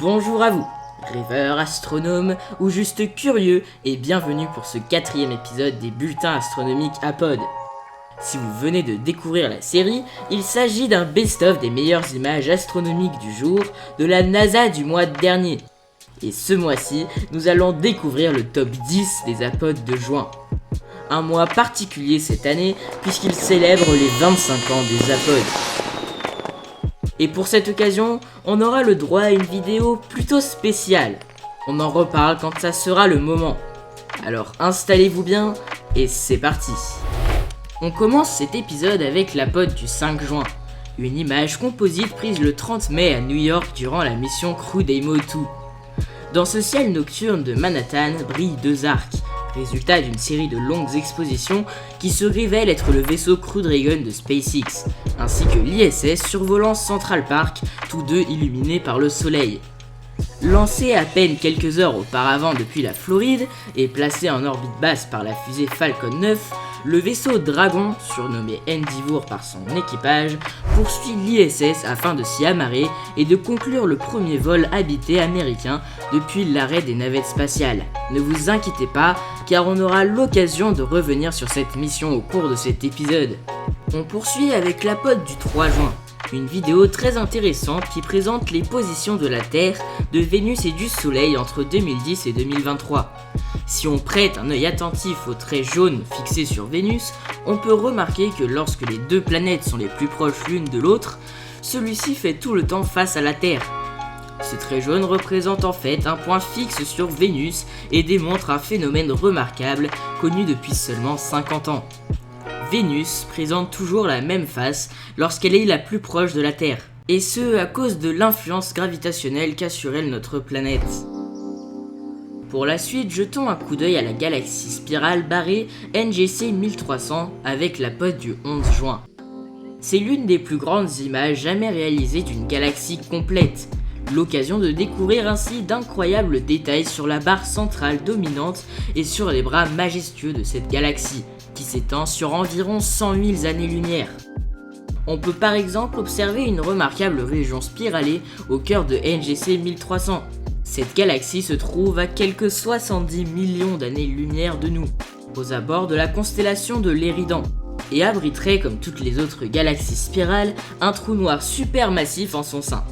Bonjour à vous, rêveurs, astronomes ou juste curieux, et bienvenue pour ce 4e épisode des bulletins astronomiques Apod. Si vous venez de découvrir la série, il s'agit d'un best-of des meilleures images astronomiques du jour de la NASA du mois dernier. Et ce mois-ci, nous allons découvrir le top 10 des Apods de juin. Un mois particulier cette année puisqu'il célèbre les 25 ans des Apods. Et pour cette occasion, on aura le droit à une vidéo plutôt spéciale. On en reparle quand ça sera le moment. Alors installez-vous bien et c'est parti. On commence cet épisode avec l'Apod du 5 juin. Une image composite prise le 30 mai à New York durant la mission Crew Demo 2. Dans ce ciel nocturne de Manhattan brillent deux arcs, résultat d'une série de longues expositions qui se révèlent être le vaisseau Crew Dragon de SpaceX, ainsi que l'ISS survolant Central Park, tous deux illuminés par le soleil. Lancé à peine quelques heures auparavant depuis la Floride et placé en orbite basse par la fusée Falcon 9, le vaisseau Dragon, surnommé Endeavour par son équipage, poursuit l'ISS afin de s'y amarrer et de conclure le premier vol habité américain depuis l'arrêt des navettes spatiales. Ne vous inquiétez pas, car on aura l'occasion de revenir sur cette mission au cours de cet épisode. On poursuit avec l'Apod du 3 juin. Une vidéo très intéressante qui présente les positions de la Terre, de Vénus et du Soleil entre 2010 et 2023. Si on prête un œil attentif aux traits jaunes fixés sur Vénus, on peut remarquer que lorsque les deux planètes sont les plus proches l'une de l'autre, celui-ci fait tout le temps face à la Terre. Ce trait jaune représente en fait un point fixe sur Vénus et démontre un phénomène remarquable connu depuis seulement 50 ans. Vénus présente toujours la même face lorsqu'elle est la plus proche de la Terre, et ce à cause de l'influence gravitationnelle qu'a sur elle notre planète. Pour la suite, jetons un coup d'œil à la galaxie spirale barrée NGC 1300 avec l'Apod du 11 juin. C'est l'une des plus grandes images jamais réalisées d'une galaxie complète, l'occasion de découvrir ainsi d'incroyables détails sur la barre centrale dominante et sur les bras majestueux de cette galaxie, qui s'étend sur environ 100 000 années-lumière. On peut par exemple observer une remarquable région spiralée au cœur de NGC 1300. Cette galaxie se trouve à quelques 70 millions d'années-lumière de nous, aux abords de la constellation de l'Éridan, et abriterait, comme toutes les autres galaxies spirales, un trou noir supermassif en son sein.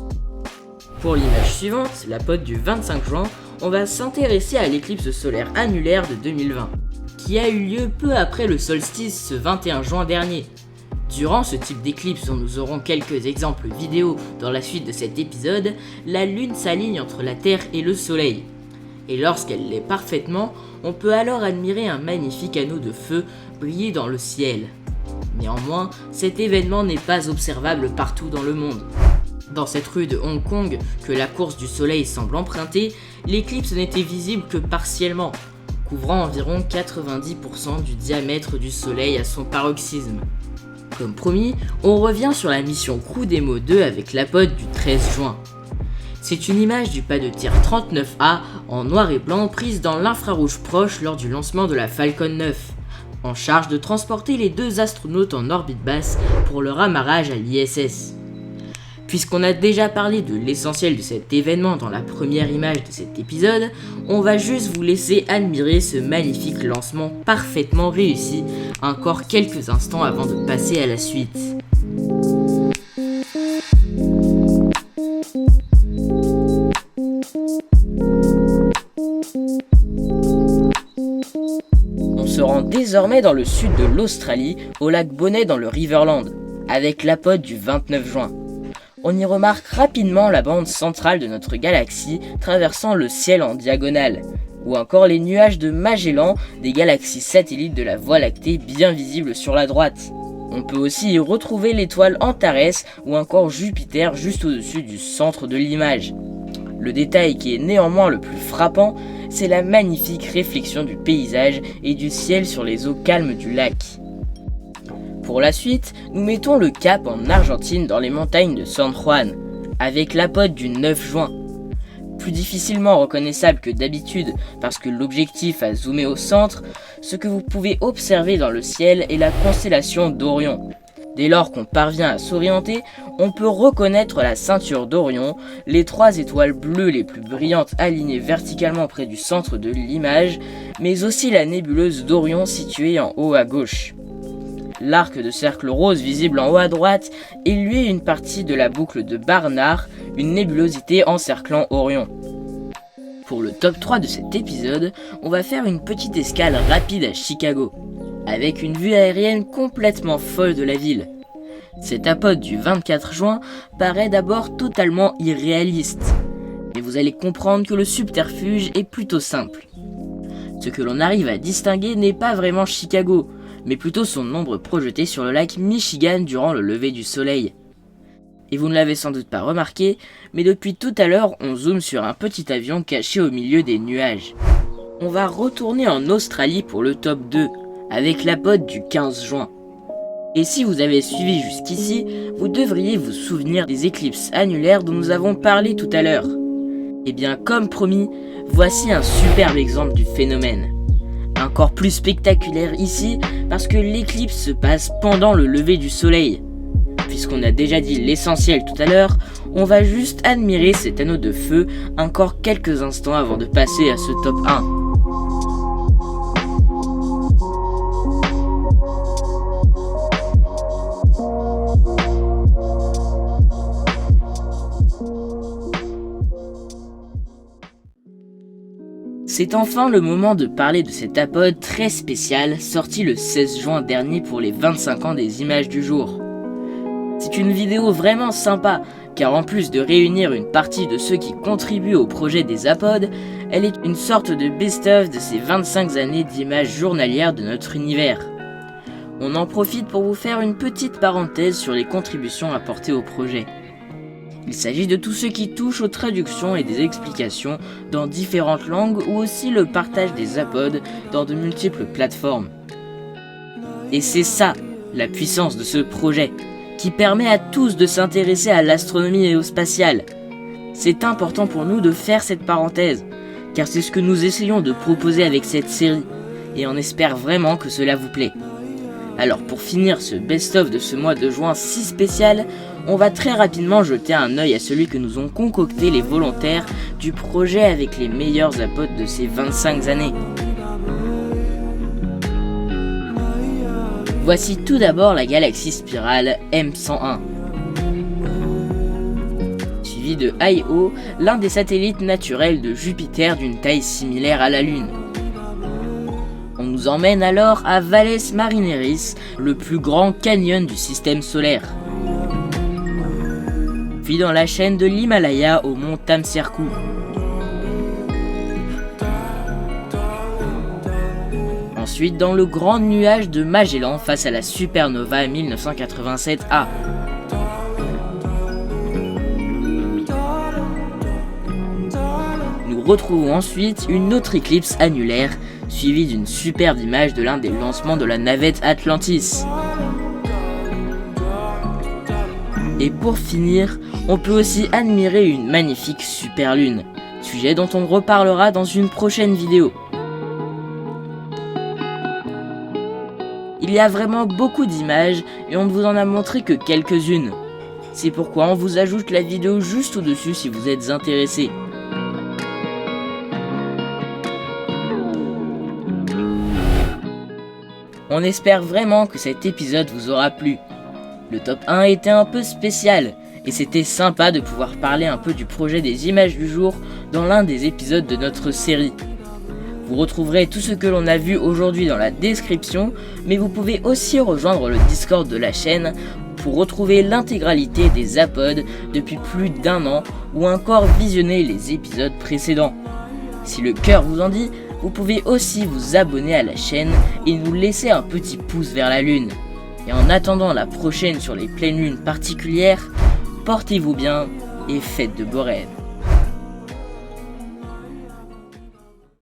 Pour l'image suivante, l'Apod du 25 juin, on va s'intéresser à l'éclipse solaire annulaire de 2020, qui a eu lieu peu après le solstice ce 21 juin dernier. Durant ce type d'éclipse dont nous aurons quelques exemples vidéo dans la suite de cet épisode, la Lune s'aligne entre la Terre et le Soleil. Et lorsqu'elle l'est parfaitement, on peut alors admirer un magnifique anneau de feu briller dans le ciel. Néanmoins, cet événement n'est pas observable partout dans le monde. Dans cette rue de Hong Kong que la course du Soleil semble emprunter, l'éclipse n'était visible que partiellement, couvrant environ 90% du diamètre du Soleil à son paroxysme. Comme promis, on revient sur la mission Crew Demo 2 avec l'Apod du 13 juin. C'est une image du pas de tir 39A en noir et blanc prise dans l'infrarouge proche lors du lancement de la Falcon 9, en charge de transporter les deux astronautes en orbite basse pour leur amarrage à l'ISS. Puisqu'on a déjà parlé de l'essentiel de cet événement dans la première image de cet épisode, on va juste vous laisser admirer ce magnifique lancement parfaitement réussi, encore quelques instants avant de passer à la suite. On se rend désormais dans le sud de l'Australie, au lac Bonnet dans le Riverland, avec l'Apod du 29 juin. On y remarque rapidement la bande centrale de notre galaxie traversant le ciel en diagonale, ou encore les nuages de Magellan des galaxies satellites de la Voie lactée bien visibles sur la droite. On peut aussi y retrouver l'étoile Antares ou encore Jupiter juste au-dessus du centre de l'image. Le détail qui est néanmoins le plus frappant, c'est la magnifique réflexion du paysage et du ciel sur les eaux calmes du lac. Pour la suite, nous mettons le cap en Argentine dans les montagnes de San Juan, avec l'Apod du 9 juin. Plus difficilement reconnaissable que d'habitude parce que l'objectif a zoomé au centre, ce que vous pouvez observer dans le ciel est la constellation d'Orion. Dès lors qu'on parvient à s'orienter, on peut reconnaître la ceinture d'Orion, les 3 étoiles bleues les plus brillantes alignées verticalement près du centre de l'image, mais aussi la nébuleuse d'Orion située en haut à gauche. L'arc de cercle rose visible en haut à droite est lui une partie de la boucle de Barnard, une nébulosité encerclant Orion. Pour le top 3 de cet épisode, on va faire une petite escale rapide à Chicago, avec une vue aérienne complètement folle de la ville. Cet apode du 24 juin paraît d'abord totalement irréaliste, mais vous allez comprendre que le subterfuge est plutôt simple. Ce que l'on arrive à distinguer n'est pas vraiment Chicago, mais plutôt son ombre projetée sur le lac Michigan durant le lever du soleil. Et vous ne l'avez sans doute pas remarqué, mais depuis tout à l'heure on zoome sur un petit avion caché au milieu des nuages. On va retourner en Australie pour le top 2, avec l'apode du 15 juin. Et si vous avez suivi jusqu'ici, vous devriez vous souvenir des éclipses annulaires dont nous avons parlé tout à l'heure. Et bien comme promis, voici un superbe exemple du phénomène. Encore plus spectaculaire ici, parce que l'éclipse se passe pendant le lever du soleil. Puisqu'on a déjà dit l'essentiel tout à l'heure, on va juste admirer cet anneau de feu encore quelques instants avant de passer à ce top 1. C'est enfin le moment de parler de cet apode très spécial sorti le 16 juin dernier pour les 25 ans des images du jour. C'est une vidéo vraiment sympa, car en plus de réunir une partie de ceux qui contribuent au projet des apodes, elle est une sorte de best-of de ces 25 années d'images journalières de notre univers. On en profite pour vous faire une petite parenthèse sur les contributions apportées au projet. Il s'agit de tous ceux qui touchent aux traductions et des explications dans différentes langues ou aussi le partage des apodes dans de multiples plateformes. Et c'est ça, la puissance de ce projet, qui permet à tous de s'intéresser à l'astronomie et au spatial. C'est important pour nous de faire cette parenthèse, car c'est ce que nous essayons de proposer avec cette série, et on espère vraiment que cela vous plaît. Alors pour finir ce best-of de ce mois de juin si spécial, on va très rapidement jeter un œil à celui que nous ont concocté les volontaires du projet avec les meilleurs apodes de ces 25 années. Voici tout d'abord la galaxie spirale M101, suivi de Io, l'un des satellites naturels de Jupiter d'une taille similaire à la Lune. On nous emmène alors à Valles Marineris, le plus grand canyon du système solaire. Puis dans la chaîne de l'Himalaya au mont Tamserku. Ensuite dans le grand nuage de Magellan face à la supernova 1987A. Nous retrouvons ensuite une autre éclipse annulaire, suivie d'une superbe image de l'un des lancements de la navette Atlantis. Et pour finir, on peut aussi admirer une magnifique superlune, sujet dont on reparlera dans une prochaine vidéo. Il y a vraiment beaucoup d'images et on ne vous en a montré que quelques-unes. C'est pourquoi on vous ajoute la vidéo juste au-dessus si vous êtes intéressé. On espère vraiment que cet épisode vous aura plu. Le top 1 était un peu spécial, et c'était sympa de pouvoir parler un peu du projet des images du jour dans l'un des épisodes de notre série. Vous retrouverez tout ce que l'on a vu aujourd'hui dans la description, mais vous pouvez aussi rejoindre le Discord de la chaîne pour retrouver l'intégralité des apodes depuis plus d'1 an ou encore visionner les épisodes précédents. Si le cœur vous en dit, vous pouvez aussi vous abonner à la chaîne et nous laisser un petit pouce vers la lune. Et en attendant la prochaine sur les pleines lunes particulières, portez-vous bien et faites de beaux rêves.